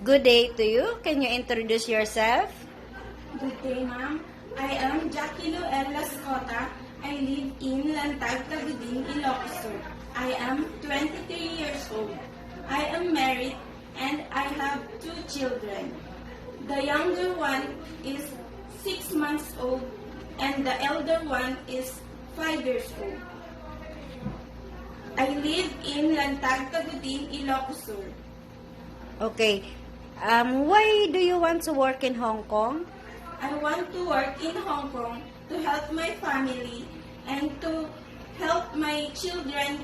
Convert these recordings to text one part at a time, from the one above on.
Good day to you. Can you introduce yourself? Good day, ma'am. I am Jackie Noel Lascota. I live in Lantag, Tagudin, Ilocos Sur. I am 23 years old. I am married and I have 2 children. The younger one is 6 months old and the elder one is 5 years old. I live in Lantag, Tagudin, Ilocos Sur. Okay. Why do you want to work in Hong Kong? I want to work in Hong Kong to help my family and to help my children,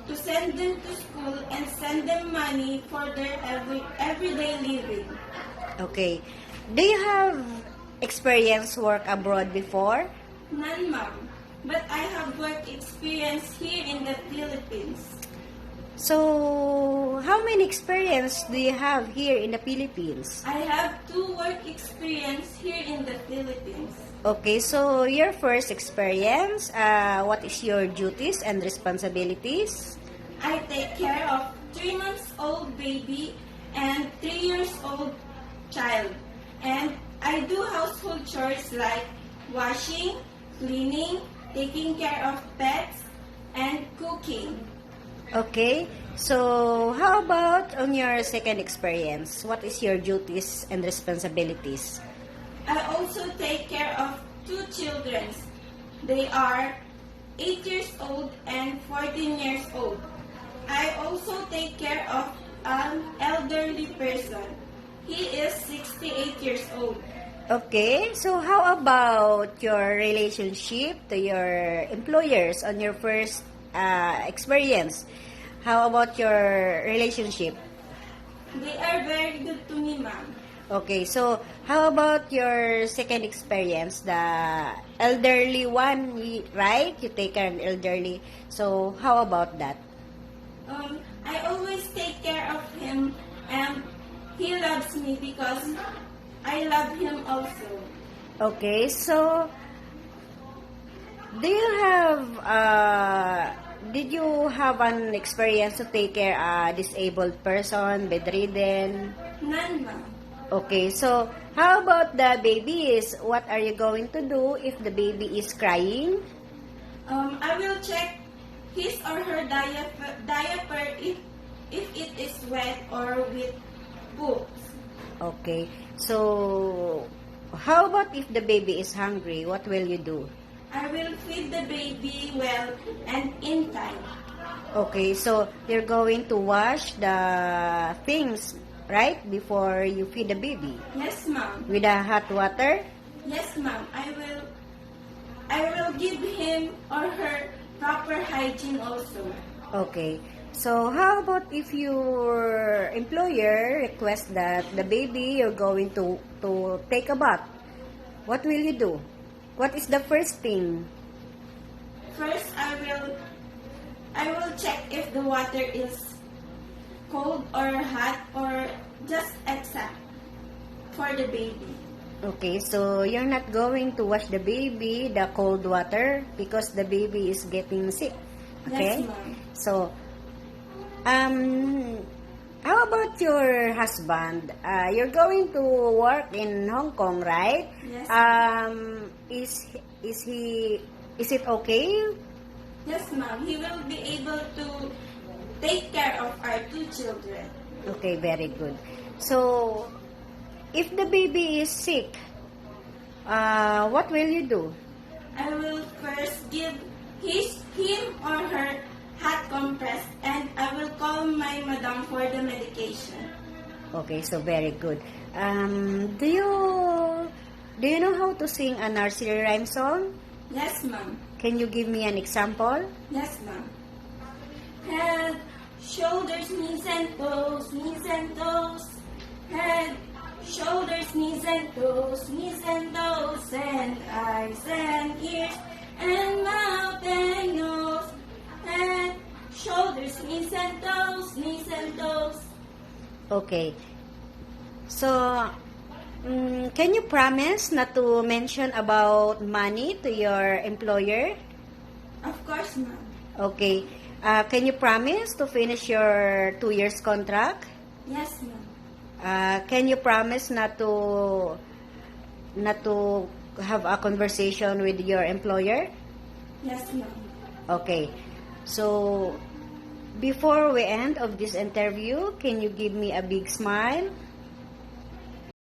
to send them to school and send them money for their everyday living. Okay. Do you have experience work abroad before? None, ma'am. But I have work experience here in the Philippines. So, how many experience do you have here in the Philippines? I have 2 work experience here in the Philippines. Okay, so your first experience, what is your duties and responsibilities? I take care of 3 months old baby and 3 years old child. And I do household chores like washing, cleaning, taking care of pets, and cooking. Okay, so how about on your second experience? What is your duties and responsibilities? I also take care of 2 children. They are 8 years old and 14 years old. I also take care of an elderly person. He is 68 years old. Okay, so how about your relationship to your employers on your first experience? How about your relationship? They are very good to me, ma'am. Okay, so how about your second experience, the elderly one, right? You take care of elderly. So how about that? I always take care of him and he loves me because I love him also. Okay, so do you have did you have an experience to take care a disabled person, bedridden? None, ma'am. Okay, so how about the babies? What are you going to do if the baby is crying? I will check his or her diaper if it is wet or with poops. Okay, so how about if the baby is hungry? What will you do? I will feed the baby well and in time. Okay, so you're going to wash the things, right, before you feed the baby? Yes, ma'am. With the hot water? Yes, ma'am. I will give him or her proper hygiene also. Okay. So, how about if your employer requests that the baby you're going to take a bath? What will you do? What is the first thing? First, I will check if the water is cold or hot or just exact for the baby. Okay, so you're not going to wash the baby the cold water because the baby is getting sick. Okay? Yes, ma'am. So, how about your husband? You're going to work in Hong Kong, right? Yes. Is it okay? Yes, ma'am. He will be able to take care of our 2 children. Okay, very good. So, if the baby is sick, what will you do? I will first give him or her hot compress and I will call my madam for the medication. Okay, so very good. Do you know how to sing a nursery rhyme song? Yes, ma'am. Can you give me an example? Yes, ma'am. Head, shoulders, knees and toes, knees and toes. Head, shoulders, knees and toes, and eyes and ears and mouth and nose. Head, shoulders, knees and toes. Okay. So, can you promise not to mention about money to your employer? Of course, ma'am. Okay. Can you promise to finish your 2 years contract? Yes, ma'am. Can you promise not to have a conversation with your employer? Yes, ma'am. Okay. So, before we end of this interview, can you give me a big smile?